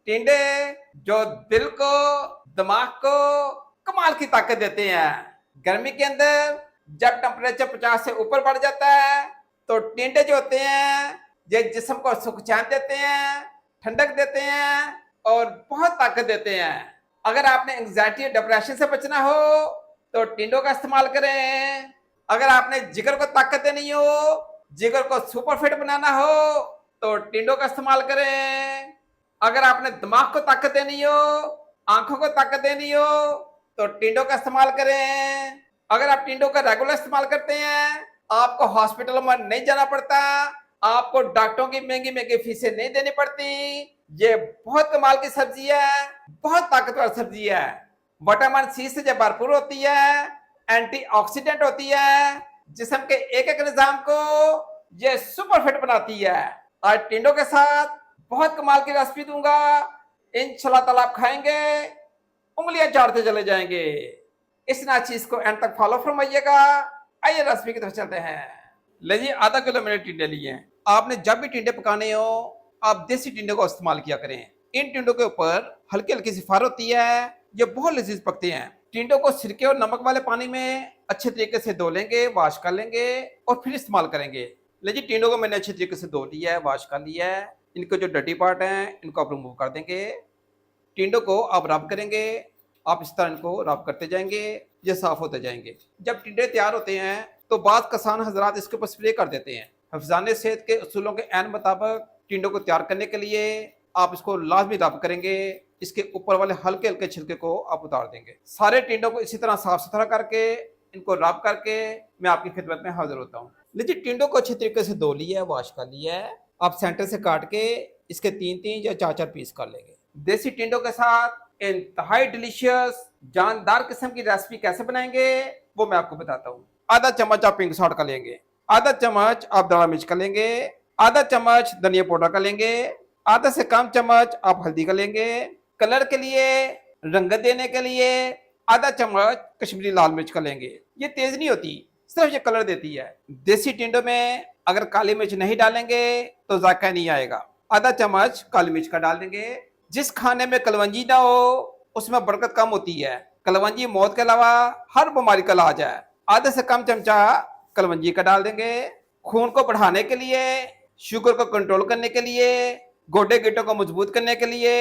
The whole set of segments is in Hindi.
टिंडे जो दिल को, दिमाग को कमाल की ताकत देते हैं। गर्मी के अंदर जब टेम्परेचर 50 से ऊपर बढ़ जाता है तो टिंडे जो होते हैं ये जिस्म को सुख चैन देते हैं, ठंडक देते हैं और बहुत ताकत देते हैं। अगर आपने एंग्जाइटी और डिप्रेशन से बचना हो तो टिंडों का इस्तेमाल करें। अगर आपने जिगर को ताकत देनी हो, जिगर को सुपर फिट बनाना हो तो टिंडों का इस्तेमाल करें। अगर आपने दिमाग को ताकत देनी हो, आंखों को ताकत देनी हो तो टिंडों का इस्तेमाल करें। अगर आप टिंडों का रेगुलर इस्तेमाल करते हैं, आपको हॉस्पिटल में नहीं जाना पड़ता, आपको डॉक्टरों की महंगी महंगी फीसें नहीं देनी पड़ती। ये बहुत कमाल की सब्जी है, बहुत ताकतवर सब्जी है। विटामिन सी से जब भरपूर होती है, एंटीऑक्सीडेंट होती है, जिस्म के एक एक निजाम को ये सुपर फिट बनाती है। आज टिंडों के साथ बहुत कमाल की रेसिपी दूंगा, इंशाल्लाह ताला आप खाएंगे उंगलियां चाटते चले जाएंगे। इस ना चीज को एंड तक फॉलो फरमाइएगा। आइए रेसिपी की तरफ चलते हैं। लीजिए आधा किलो मैंने टिंडे लिए हैं। आपने जब भी टिंडे पकाने हो आप देसी टिंडे को इस्तेमाल किया करें। इन टिंडों के ऊपर हल्की हल्की सी फार होती है, ये बहुत लजीज पकते हैं। टिंडों को सिरके और नमक वाले पानी में अच्छे तरीके से धो लेंगे, वॉश कर लेंगे और फिर इस्तेमाल करेंगे। लीजिए टिंडों को मैंने अच्छे तरीके से धो लिया है, वॉश कर लिया है। इनके जो डर्टी पार्ट हैं इनको आप रिमूव कर देंगे। टिंडों को आप रब करेंगे, आप इस तरह इनको रब करते जाएंगे, ये साफ होते जाएंगे। जब टिंडे तैयार होते हैं तो बाद किसान हजरात इसके ऊपर स्प्रे कर देते हैं। हिफ्ज़ाने सेहत के उसूलों के ऐन मुताबिक टिंडों को तैयार करने के लिए आप इसको लाजमी रब करेंगे। इसके ऊपर वाले हल्के हल्के छिलके को आप उतार देंगे। सारे टिंडों को इसी तरह साफ सुथरा करके इनको रब करके मैं आपकी खिदमत में हाजिर होता हूँ। लीजिए टिंडों को अच्छे तरीके से धो लिया है, वॉश कर लिया है। आप सेंटर से काट के इसके 3-3 या 4-4 पीस कर लेंगे। देसी टिंडों के साथ इंतहाई डिलीशियस जानदार किस्म की रेसिपी कैसे बनाएंगे वो मैं आपको बताता हूँ। आधा चम्मच आप पिंक सॉल्ट का लेंगे, आधा चम्मच आप दाना मिर्च का लेंगे, आधा चम्मच धनिया पाउडर का लेंगे, आधा से कम चम्मच आप हल्दी का लेंगे। कलर के लिए, रंगत देने के लिए आधा चम्मच कश्मीरी लाल मिर्च का लेंगे। ये तेज नहीं होती, सिर्फ ये कलर देती है। देसी टिंडों में अगर काली मिर्च नहीं डालेंगे तो जायका नहीं आएगा। आधा चम्मच काली मिर्च का डाल देंगे। जिस खाने में कलवंजी ना हो उसमें बरकत कम होती है। कलवंजी मौत के अलावा हर बीमारी का इलाज है। आधे से कम चमचा कलवंजी का डाल देंगे। खून को बढ़ाने के लिए, शुगर को कंट्रोल करने के लिए, गोडे गिट्टों को मजबूत करने के लिए,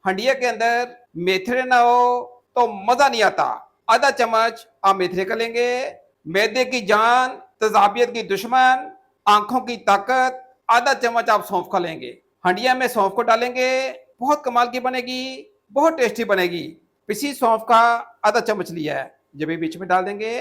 हंडिया के अंदर मेथरे ना हो तो मजा नहीं आता। आधा चम्मच आप मेथरे का लेंगे। मैदे की जान, तेजाबियत की दुश्मन, आंखों की ताकत, आधा चम्मच आप सौंफ का लेंगे। हंडिया में सौंफ को डालेंगे, बहुत कमाल की बनेगी, बहुत टेस्टी बनेगी। पिसी सौंफ का आधा चम्मच लिया है, जब भी बीच में डाल देंगे।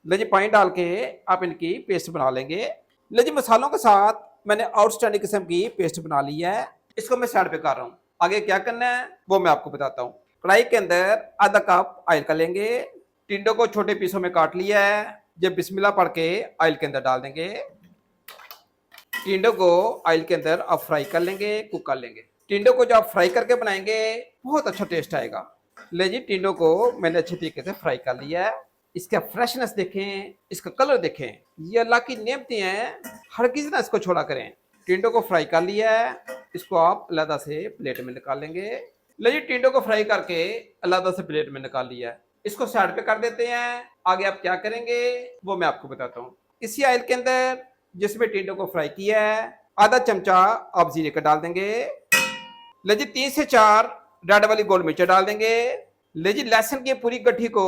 लीजिए पानी डाल के आप इनकी पेस्ट बना लेंगे। लीजिए मसालों के साथ मैंने आउटस्टैंडिंग किस्म की पेस्ट बना ली है, इसको मैं साइड पे कर रहा हूँ। आगे क्या करना है वो मैं आपको बताता हूँ। कढ़ाई के अंदर आधा कप ऑयल का लेंगे। टिंडों को छोटे पीसों में काट लिया है, जब बिस्मिल्लाह पढ़ के ऑयल के अंदर डाल देंगे। टिंडों को ऑयल के अंदर आप फ्राई कर लेंगे, कुक कर लेंगे। टिंडों को जब आप फ्राई करके बनाएंगे बहुत अच्छा टेस्ट आएगा। लीजिए टिंडों को मैंने अच्छे तरीके से फ्राई कर लिया है। इसका फ्रेशनेस देखें, इसका कलर देखें, ये अल्लाह की नेमतें हैं, हर किसी ना इसको छोड़ा करें। टिंडों को फ्राई कर लिया है, इसको आप अलग से प्लेट में निकाल लेंगे। लीजिए टिंडों को फ्राई करके अलग से प्लेट में निकाल लिया है, इसको साइड पे कर देते हैं। आगे आप क्या करेंगे वो मैं आपको बताता हूँ। इसी ऑयल के अंदर जिसमें टिंडों को फ्राई किया है आधा चमचा आप जीरे का डाल देंगे। लीजिए 3 से 4 रेड वाली गोल मिर्च डाल देंगे। लीजिए लहसुन की पूरी गड्ढी को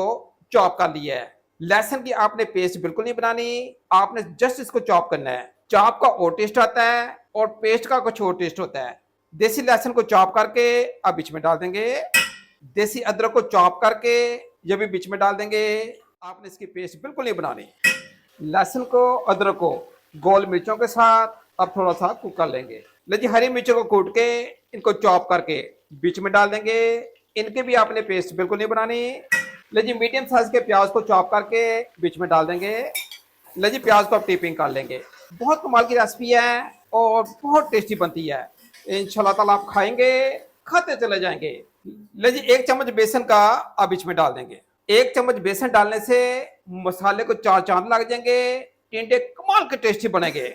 चॉप कर लिया है। लहसुन की आपने पेस्ट बिल्कुल नहीं बनानी, आपने जस्ट इसको चॉप करना है। चॉप का और टेस्ट आता है और पेस्ट का कुछ और टेस्ट होता है। देसी लहसुन को चॉप करके आप बीच में डाल देंगे। देसी अदरक को चॉप करके ये भी बीच में डाल देंगे। आपने इसकी पेस्ट बिल्कुल नहीं बनानी। लहसुन को, अदरक को गोल मिर्चों के साथ अब थोड़ा सा कुक कर लेंगे। लीजिए हरी मिर्चों को कूट के इनको चॉप करके बीच में डाल देंगे। इनके भी आपने पेस्ट बिल्कुल नहीं बनानी। लीजिए मीडियम साइज के प्याज को चॉप करके बीच में डाल देंगे। लीजिए प्याज को आप टीपिंग कर लेंगे। बहुत कमाल की रेसिपी है और बहुत टेस्टी बनती है। इंशाल्लाह ताला आप खाएंगे, खाते चले जाएंगे। लीजिए 1 चम्मच बेसन का आप बीच में डाल देंगे। 1 चम्मच बेसन डालने से मसाले को 4 चांद लग जाएंगे। टिंडे कमाल के टेस्टी बनेंगे।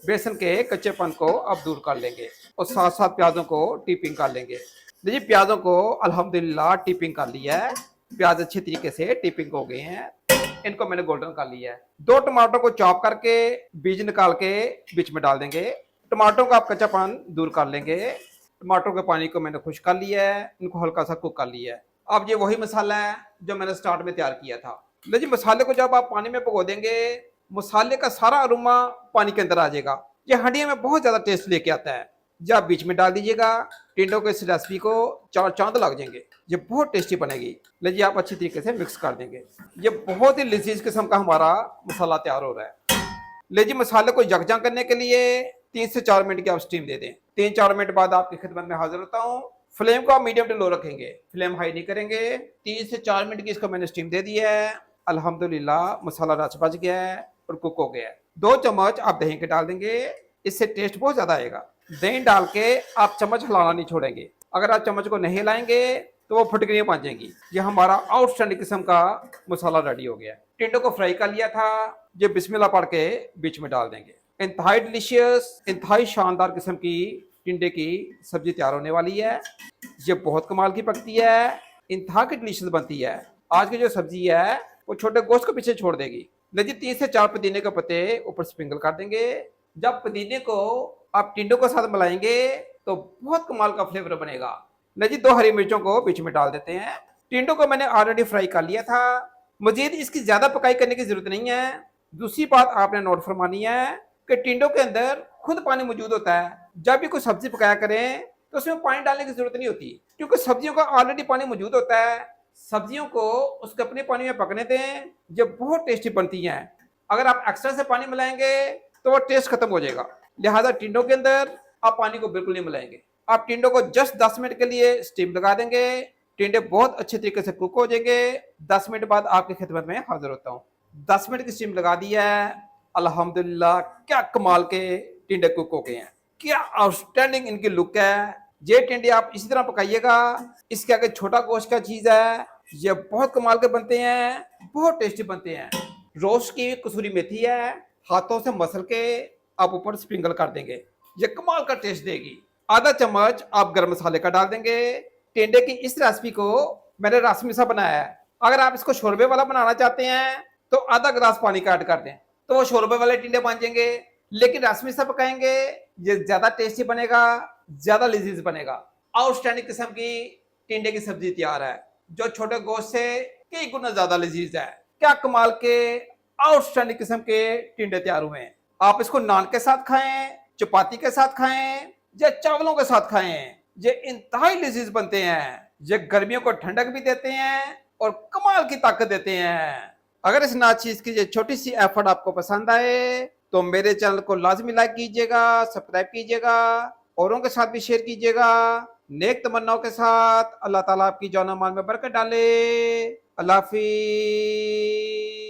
बेसन के कच्चेपन को आप दूर कर लेंगे और साथ साथ प्याजों को टीपिंग कर लेंगे। देखिए प्याजों को अल्हम्दुलिल्लाह टिपिंग कर लिया है, प्याज अच्छे तरीके से टिपिंग हो गए हैं, इनको मैंने गोल्डन कर लिया है। 2 टमाटर को चॉप करके बीज निकाल के बीच में डाल देंगे। टमाटरों का आप कच्चापन दूर कर लेंगे। टमाटरों के पानी को मैंने खुश कर लिया है, इनको हल्का सा कुक कर लिया है। अब ये वही मसाला है जो मैंने स्टार्ट में तैयार किया था। लेकिन मसाले को जब आप पानी में भिगो देंगे, मसाले का सारा अरोमा पानी के अंदर आ जाएगा। ये हंडिया में बहुत ज्यादा टेस्ट लेके आता है। जब आप बीच में डाल दीजिएगा, टिंडों को इस रेसिपी को 4 चांद लग जाएंगे। ये बहुत टेस्टी बनेगी। लीजिए आप अच्छी तरीके से मिक्स कर देंगे। ये बहुत ही लजीज किस्म का हमारा मसाला तैयार हो रहा है। लीजिए मसाले को यकजा करने के लिए 3 से 4 मिनट की आप स्टीम दे दें। 3-4 मिनट बाद आपकी खिदमत में हाजिर होता हूँ। फ्लेम को आप मीडियम टू लो रखेंगे, फ्लेम हाई नहीं करेंगे। 3 से 4 मिनट की इसको मैंने स्टीम दे दी है। अल्हम्दुलिल्लाह मसाला रच बच गया है और कुक हो गया है। 2 चम्मच आप दही के डाल देंगे, इससे टेस्ट बहुत ज्यादा आएगा। दही डाल के आप चम्मच हिलाना नहीं छोड़ेंगे। अगर आप चम्मच को नहीं हिलाएंगे तो वो फुटकरियां बन जाएंगी। ये हमारा आउटस्टैंडिंग किस्म का मसाला रेडी हो गया है। टिंडो को फ्राई कर लिया था, ये बिस्मिल्लाह पढ़ के बीच में डाल देंगे। इंतहाई डिलीशियस, इंतहाई शानदार किस्म की टिंडे की सब्जी तैयार होने वाली है। ये बहुत कमाल की पकती है, इंतहा की डिलीशियस बनती है। आज की जो सब्जी है वो छोटे गोश्त को पीछे छोड़ देगी। लीजिए 3 से 4 पुदीने के पत्ते ऊपर स्प्रिंकल कर देंगे। जब पुदीने को आप टिंडो के साथ मिलाएंगे तो बहुत कमाल का फ्लेवर बनेगा। लीजिए 2 हरी मिर्चों को बीच में डाल देते हैं। टिंडो को मैंने ऑलरेडी फ्राई कर लिया था, मजीद इसकी ज्यादा पकाई करने की जरूरत नहीं है। दूसरी बात आपने नोट फरमानी है कि टिंडो के अंदर खुद पानी मौजूद होता है। जब भी कोई सब्जी पकाया करें तो उसमें पानी डालने की जरूरत नहीं होती, क्योंकि सब्जियों का ऑलरेडी पानी मौजूद होता है। सब्जियों को उसके अपने पानी में पकने दें, ये बहुत टेस्टी बनती हैं। अगर आप एक्स्ट्रा से पानी मिलाएंगे तो वो टेस्ट खत्म हो जाएगा। लिहाजा टिंडो के अंदर आप पानी को बिल्कुल नहीं मिलाएंगे। आप टिंडो को जस्ट 10 मिनट के लिए स्टीम लगा देंगे। टिंडे बहुत अच्छे तरीके से कुक हो जाएंगे। 10 मिनट बाद आपकी खिदमत में हाजिर होता हूँ। 10 मिनट की स्टीम लगा दी है। अल्हम्दुलिल्लाह क्या कमाल के टिंडे कुक हो गए हैं, क्या आउटस्टैंडिंग इनकी लुक है। ये टिंडे आप इसी तरह पकाइएगा। इसके आगे छोटा गोश्त का चीज है, ये बहुत कमाल के बनते हैं, बहुत टेस्टी बनते हैं। रोस्ट की कसूरी मेथी है, हाथों से मसल के आप ऊपर स्प्रिंकल कर देंगे, ये कमाल का टेस्ट देगी। आधा चम्मच आप गरम मसाले का डाल देंगे। टिंडे की इस रेसिपी को मैंने रसमी सा बनाया है। अगर आप इसको शोरबे वाला बनाना चाहते हैं तो आधा गिलास पानी का ऐड कर दें, तो वो शोरबे वाले टिंडे बन जाएंगे। लेकिन रसमी सा पकाएंगे, ये ज्यादा टेस्टी बनेगा, ज्यादा लजीज बनेगा। आउटस्टैंडिंग किस्म की टिंडे की सब्जी तैयार है, जो छोटे गोश्त से कई गुना ज्यादा लजीज है। क्या कमाल के आउटस्टैंडिंग किस्म के टिंडे तैयार हुए हैं। आप इसको नान के साथ खाएं, चपाती के साथ खाएं या चावलों के साथ खाएं, ये इंतहाई लजीज बनते हैं। ये गर्मियों को ठंडक भी देते हैं और कमाल की ताकत देते हैं। अगर इस नाचीज की ये छोटी सी एफर्ट आपको पसंद आए तो मेरे चैनल को लाजमी लाइक कीजिएगा, सब्सक्राइब कीजिएगा, औरों के साथ भी शेयर कीजिएगा। नेक तमन्नाओं के साथ अल्लाह ताला आपकी जान माल में बरकत डाले। अल्लाह हाफिज।